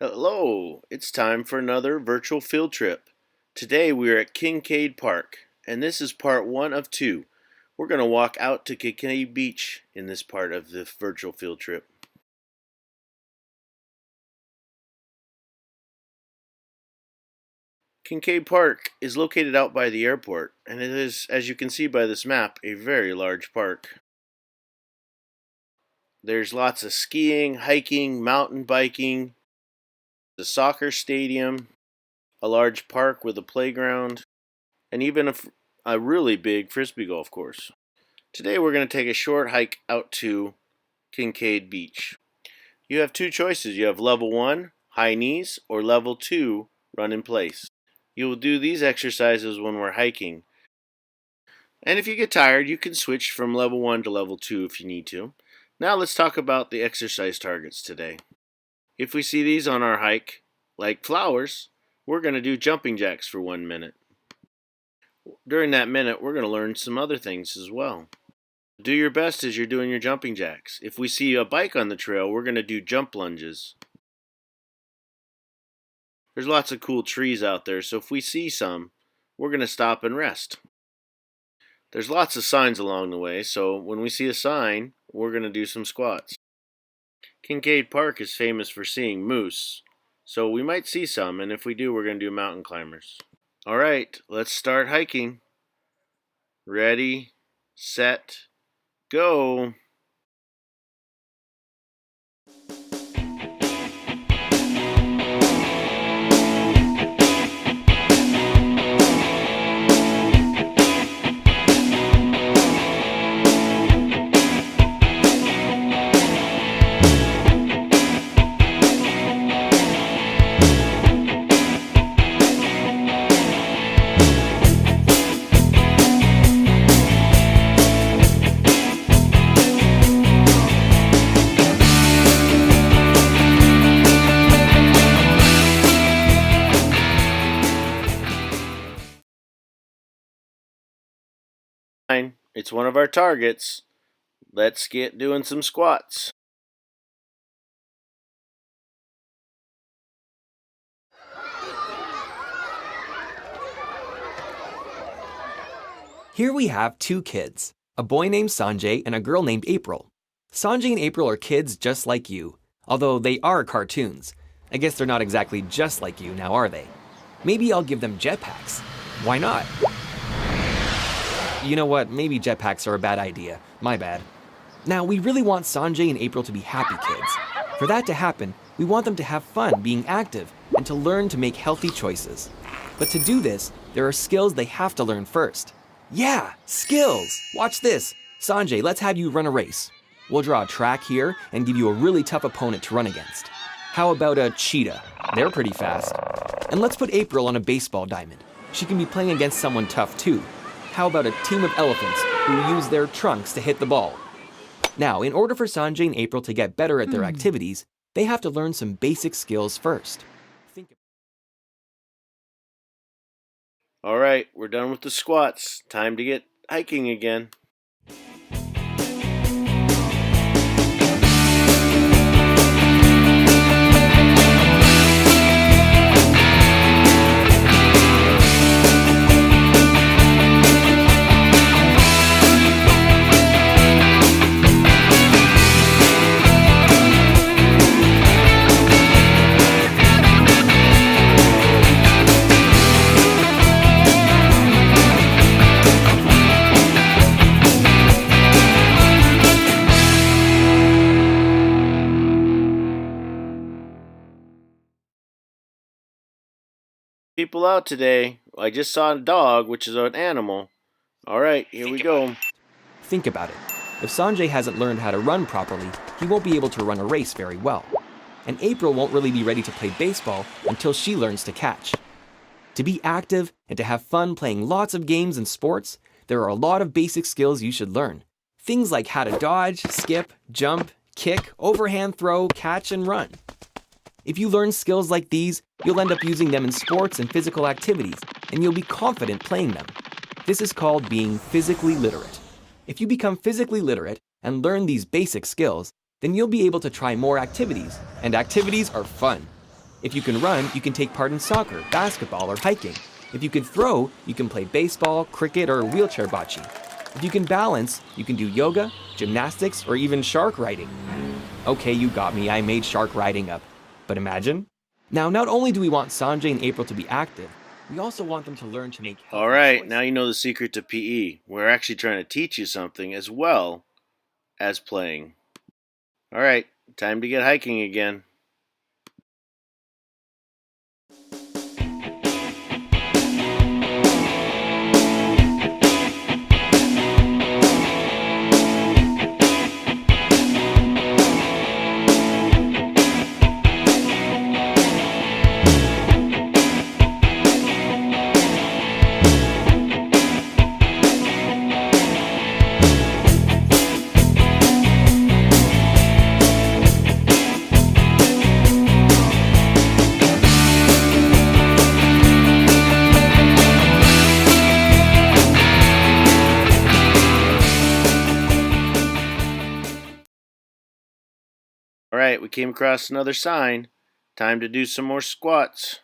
Hello, it's time for another virtual field trip. Today we are at Kincaid Park, and this is part one of two. We're going to walk out to Kincaid Beach in this part of the virtual field trip. Kincaid Park is located out by the airport, and it is, as you can see by this map, a very large park. There's lots of skiing, hiking, mountain biking, the soccer stadium, a large park with a playground, and even a really big frisbee golf course. Today we're going to take a short hike out to Kincaid Beach. You have two choices. You have level 1, high knees, or level 2, run in place. You will do these exercises when we're hiking. And if you get tired, you can switch from level 1 to level 2 if you need to. Now let's talk about the exercise targets today. If we see these on our hike, like flowers, we're going to do jumping jacks for 1 minute. During that minute, we're going to learn some other things as well. Do your best as you're doing your jumping jacks. If we see a bike on the trail, we're going to do jump lunges. There's lots of cool trees out there, so if we see some, we're going to stop and rest. There's lots of signs along the way, so when we see a sign, we're going to do some squats. Kincaid Park is famous for seeing moose, so we might see some, and if we do, we're going to do mountain climbers. Alright, let's start hiking. Ready, set, go! It's one of our targets. Let's get doing some squats. Here we have two kids, a boy named Sanjay and a girl named April. Sanjay and April are kids just like you, although they are cartoons. I guess they're not exactly just like you, now are they? Maybe I'll give them jetpacks. Why not? You know what, maybe jetpacks are a bad idea. My bad. Now, we really want Sanjay and April to be happy kids. For that to happen, we want them to have fun being active and to learn to make healthy choices. But to do this, there are skills they have to learn first. Yeah, skills! Watch this. Sanjay, let's have you run a race. We'll draw a track here and give you a really tough opponent to run against. How about a cheetah? They're pretty fast. And let's put April on a baseball diamond. She can be playing against someone tough too. How about a team of elephants who use their trunks to hit the ball? Now, in order for Sanjay and April to get better at their activities, they have to learn some basic skills first. Alright, we're done with the squats. Time to get hiking again. People out today. I just saw a dog, which is an animal. Alright, here we go. Think about it. If Sanjay hasn't learned how to run properly, he won't be able to run a race very well. And April won't really be ready to play baseball until she learns to catch. To be active and to have fun playing lots of games and sports, there are a lot of basic skills you should learn. Things like how to dodge, skip, jump, kick, overhand throw, catch, and run. If you learn skills like these, you'll end up using them in sports and physical activities, and you'll be confident playing them. This is called being physically literate. If you become physically literate and learn these basic skills, then you'll be able to try more activities, and activities are fun. If you can run, you can take part in soccer, basketball, or hiking. If you can throw, you can play baseball, cricket, or wheelchair bocce. If you can balance, you can do yoga, gymnastics, or even shark riding. Okay, you got me, I made shark riding up. But imagine? Now, not only do we want Sanjay and April to be active, we also want them to learn to make healthy All right, choices. now you know the secret to PE. We're actually trying to teach you something as well as playing. All right, time to get hiking again. All right, we came across another sign. Time to do some more squats.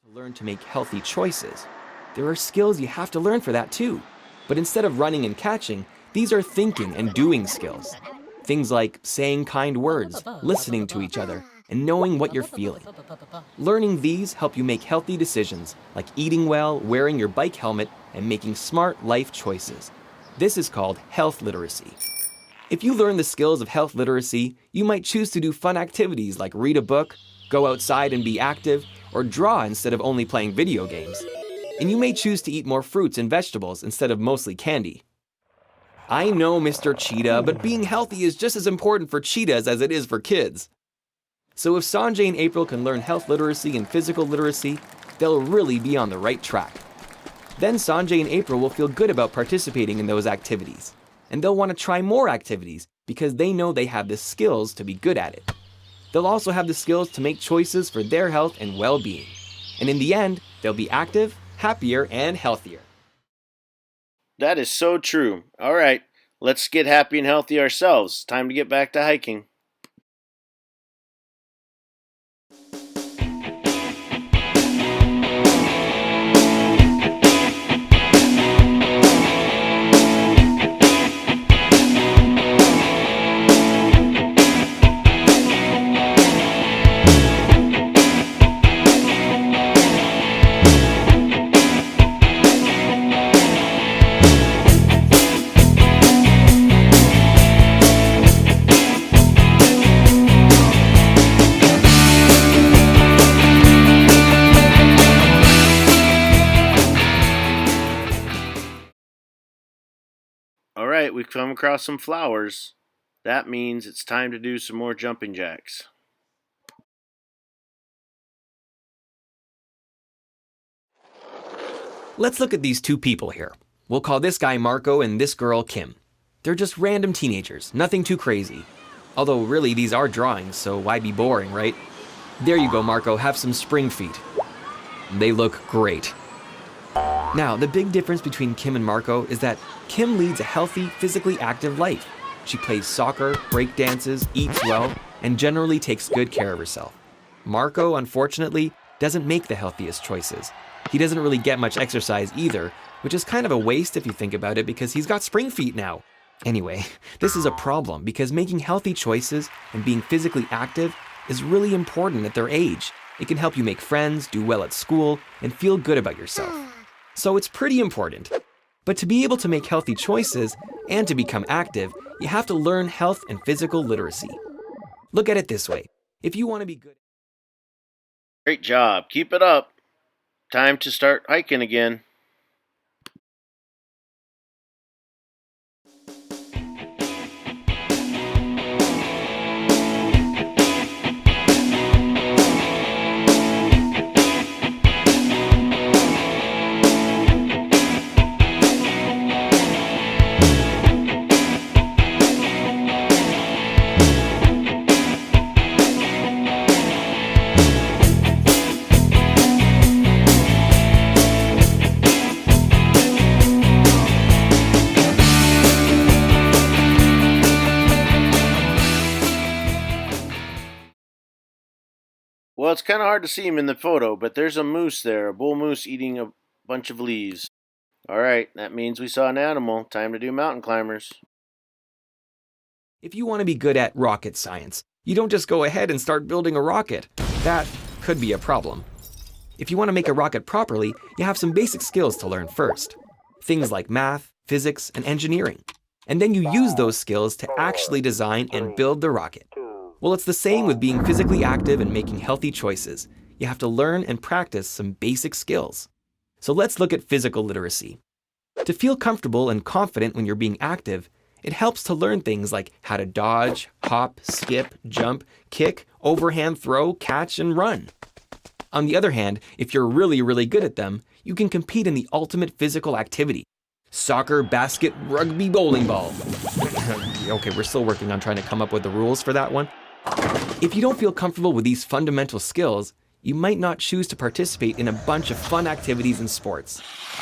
Learn to make healthy choices. There are skills you have to learn for that too. But instead of running and catching, these are thinking and doing skills. Things like saying kind words, listening to each other, and knowing what you're feeling. Learning these help you make healthy decisions, like eating well, wearing your bike helmet, and making smart life choices. This is called health literacy. If you learn the skills of health literacy, you might choose to do fun activities like read a book, go outside and be active, or draw instead of only playing video games. And you may choose to eat more fruits and vegetables instead of mostly candy. I know, Mr. Cheetah, but being healthy is just as important for cheetahs as it is for kids. So if Sanjay and April can learn health literacy and physical literacy, they'll really be on the right track. Then Sanjay and April will feel good about participating in those activities. And they'll want to try more activities because they know they have the skills to be good at it. They'll also have the skills to make choices for their health and well-being. And in the end, they'll be active, happier, and healthier. That is so true. All right, let's get happy and healthy ourselves. Time to get back to hiking. All right, we've come across some flowers. That means it's time to do some more jumping jacks. Let's look at these two people here. We'll call this guy Marco and this girl Kim. They're just random teenagers, nothing too crazy. Although really these are drawings, so why be boring, right? There you go, Marco, have some spring feet. They look great. Now, the big difference between Kim and Marco is that Kim leads a healthy, physically active life. She plays soccer, break dances, eats well, and generally takes good care of herself. Marco, unfortunately, doesn't make the healthiest choices. He doesn't really get much exercise either, which is kind of a waste if you think about it because he's got spring feet now. Anyway, this is a problem because making healthy choices and being physically active is really important at their age. It can help you make friends, do well at school, and feel good about yourself. So it's pretty important. But to be able to make healthy choices and to become active, you have to learn health and physical literacy. Look at it this way. If you want to be good... Great job. Keep it up. Time to start hiking again. it's kind of hard to see him in the photo, but there's a moose there, a bull moose eating a bunch of leaves. All right, that means we saw an animal. Time to do mountain climbers. If you want to be good at rocket science, you don't just go ahead and start building a rocket. That could be a problem. If you want to make a rocket properly, you have some basic skills to learn first. Things like math, physics, and engineering. And then you use those skills to actually design and build the rocket. Well, it's the same with being physically active and making healthy choices. You have to learn and practice some basic skills. So let's look at physical literacy. To feel comfortable and confident when you're being active, it helps to learn things like how to dodge, hop, skip, jump, kick, overhand throw, catch, and run. On the other hand, if you're really good at them, you can compete in the ultimate physical activity. Soccer, basket, rugby, bowling ball. Okay, we're still working on trying to come up with the rules for that one. If you don't feel comfortable with these fundamental skills, you might not choose to participate in a bunch of fun activities and sports.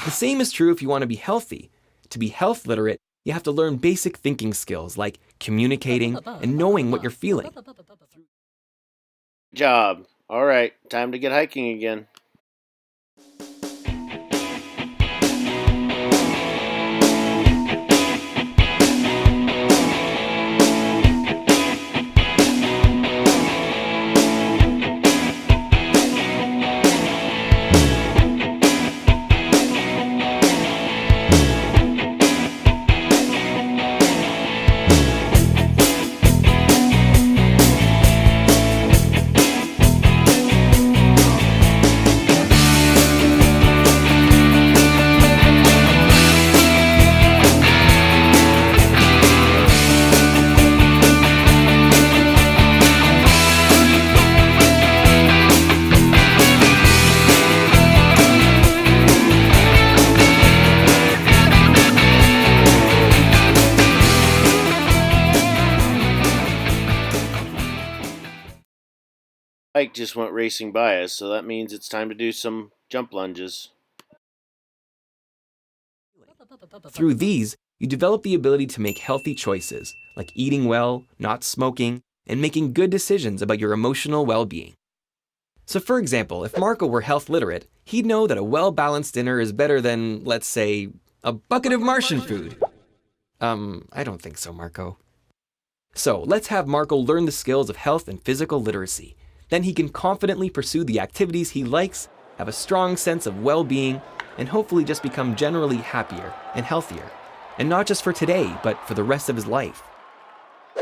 The same is true if you want to be healthy. To be health literate, you have to learn basic thinking skills like communicating and knowing what you're feeling. Good job. All right, time to get hiking again. Ike just went racing by us, so that means it's time to do some jump lunges. Through these, you develop the ability to make healthy choices, like eating well, not smoking, and making good decisions about your emotional well-being. So for example, if Marco were health literate, he'd know that a well-balanced dinner is better than, let's say, a bucket of Martian food. I don't think so, Marco. So let's have Marco learn the skills of health and physical literacy. Then he can confidently pursue the activities he likes, have a strong sense of well-being, and hopefully just become generally happier and healthier. And not just for today, but for the rest of his life.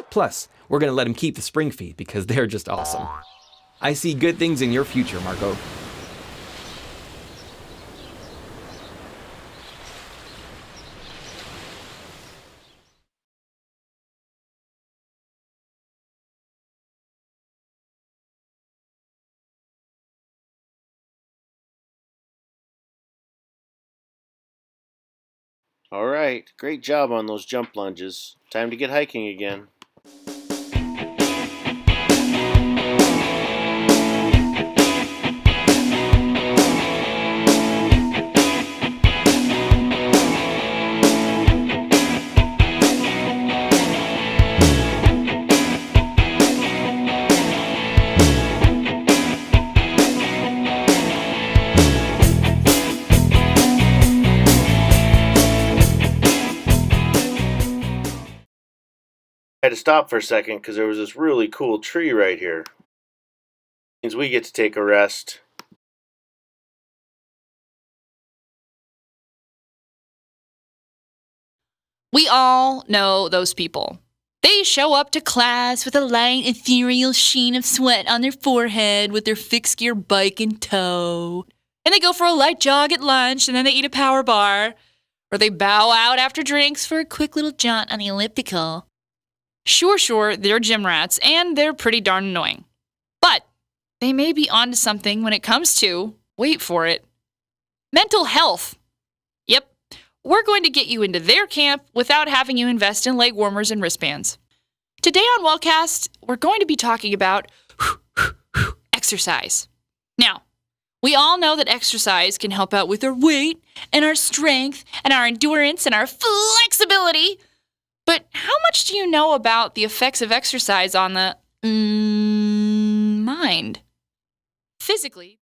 Plus, we're going to let him keep the spring feet because they're just awesome. I see good things in your future, Marco. All right, great job on those jump lunges. Time to get hiking again. I had to stop for a second because there was this really cool tree right here. Means we get to take a rest. We all know those people. They show up to class with a light, ethereal sheen of sweat on their forehead with their fixed gear bike in tow. And they go for a light jog at lunch and then they eat a power bar. Or they bow out after drinks for a quick little jaunt on the elliptical. Sure, they're gym rats and they're pretty darn annoying. But they may be onto something when it comes to, wait for it, mental health. Yep. We're going to get you into their camp without having you invest in leg warmers and wristbands. Today on Wellcast, we're going to be talking about exercise. Now, we all know that exercise can help out with our weight and our strength and our endurance and our flexibility. But how much do you know about the effects of exercise on the mind? Physically,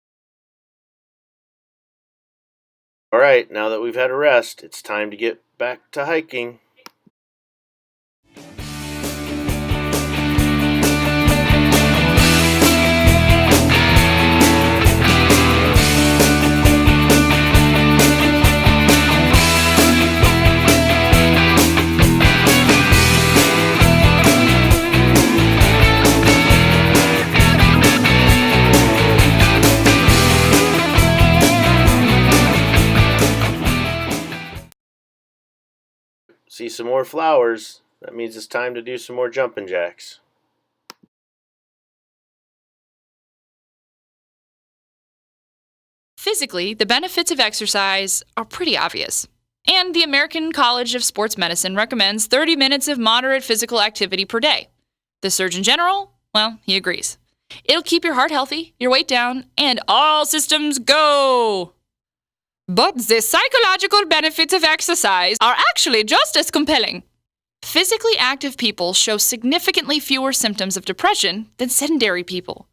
All right, now that we've had a rest, it's time to get back to hiking. See some more flowers. That means it's time to do some more jumping jacks. physically, the benefits of exercise are pretty obvious. And the American College of Sports Medicine recommends 30 minutes of moderate physical activity per day. The Surgeon General, well, he agrees. It'll keep your heart healthy, your weight down, and all systems go. But the psychological benefits of exercise are actually just as compelling. Physically active people show significantly fewer symptoms of depression than sedentary people.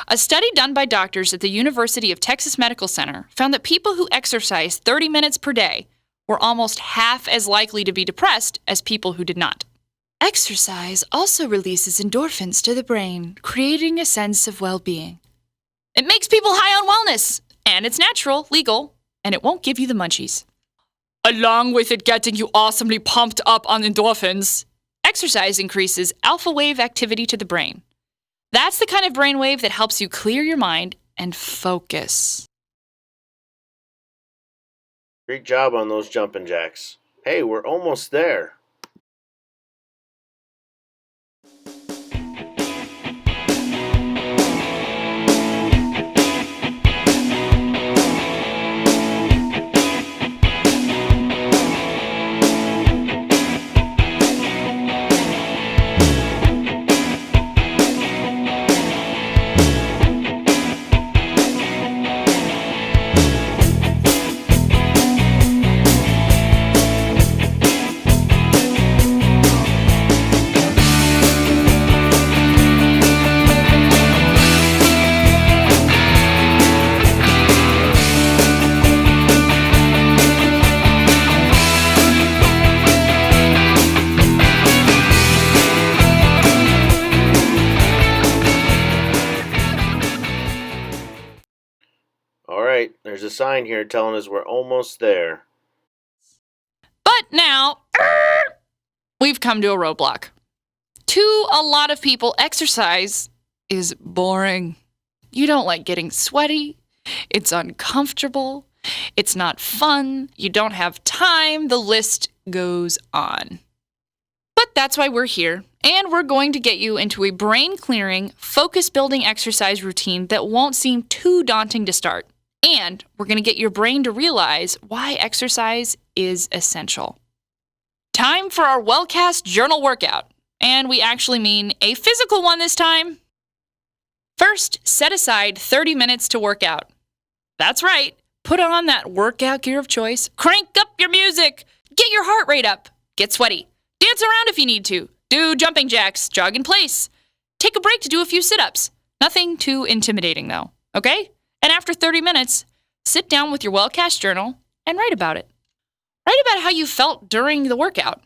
A study done by doctors at the University of Texas Medical Center found that people who exercise 30 minutes per day were almost half as likely to be depressed as people who did not. Exercise also releases endorphins to the brain, creating a sense of well-being. It makes people high on wellness, and it's natural, legal, and it won't give you the munchies. Along with it getting you awesomely pumped up on endorphins, exercise increases alpha wave activity to the brain. That's the kind of brainwave that helps you clear your mind and focus. Great job on those jumping jacks. Hey, we're almost there. Alright, there's a sign here telling us we're almost there. But now, we've come to a roadblock. To a lot of people, exercise is boring. You don't like getting sweaty. It's uncomfortable. It's not fun. You don't have time. The list goes on. But that's why we're here, and we're going to get you into a brain-clearing, focus-building exercise routine that won't seem too daunting to start. And we're going to get your brain to realize why exercise is essential. Time for our Wellcast Journal workout. And we actually mean a physical one this time. First, set aside 30 minutes to work out. That's right. Put on that workout gear of choice. Crank up your music. Get your heart rate up. Get sweaty. Dance around if you need to. Do jumping jacks. Jog in place. Take a break to do a few sit-ups. Nothing too intimidating, though. Okay? And after 30 minutes, sit down with your Wellcast journal and write about it. Write about how you felt during the workout.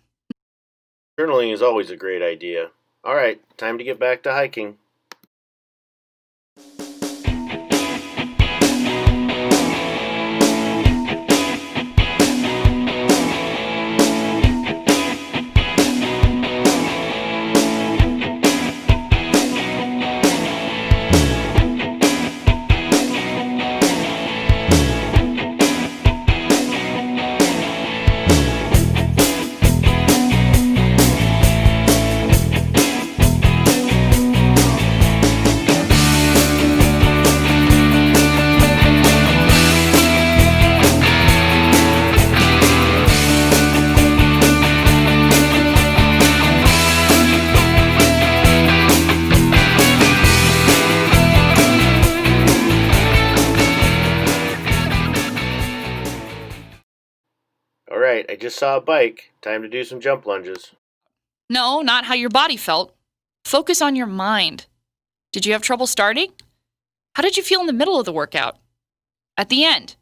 Journaling is always a great idea. Alright, time to get back to hiking. Alright, I just saw a bike. Time to do some jump lunges. No, not how your body felt. Focus on your mind. Did you have trouble starting? How did you feel in the middle of the workout? At the end?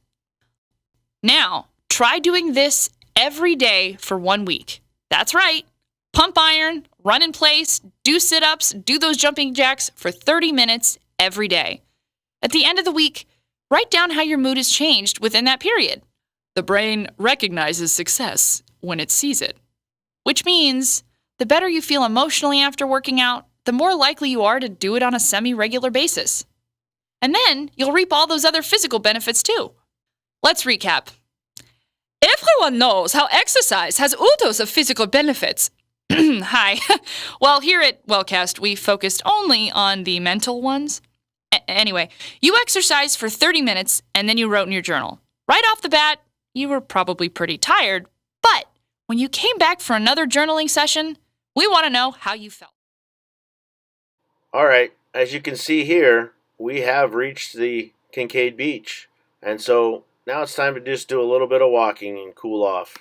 Now, try doing this every day for 1 week. That's right. Pump iron, run in place, do sit-ups, do those jumping jacks for 30 minutes every day. At the end of the week, write down how your mood has changed within that period. The brain recognizes success when it sees it, which means the better you feel emotionally after working out, the more likely you are to do it on a semi-regular basis. And then you'll reap all those other physical benefits too. Let's recap. Everyone knows how exercise has oodles of physical benefits. Hi. Well, here at Wellcast, we focused only on the mental ones. Anyway, you exercised for 30 minutes and then you wrote in your journal. Right off the bat, you were probably pretty tired, but when you came back for another journaling session, we want to know how you felt. All right, as you can see here, we have reached the Kincaid Beach. And so now it's time to just do a little bit of walking and cool off.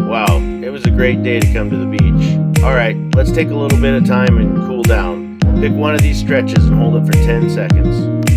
Wow, it was a great day to come to the beach. Alright, let's take a little bit of time and cool down. Pick one of these stretches and hold it for 10 seconds.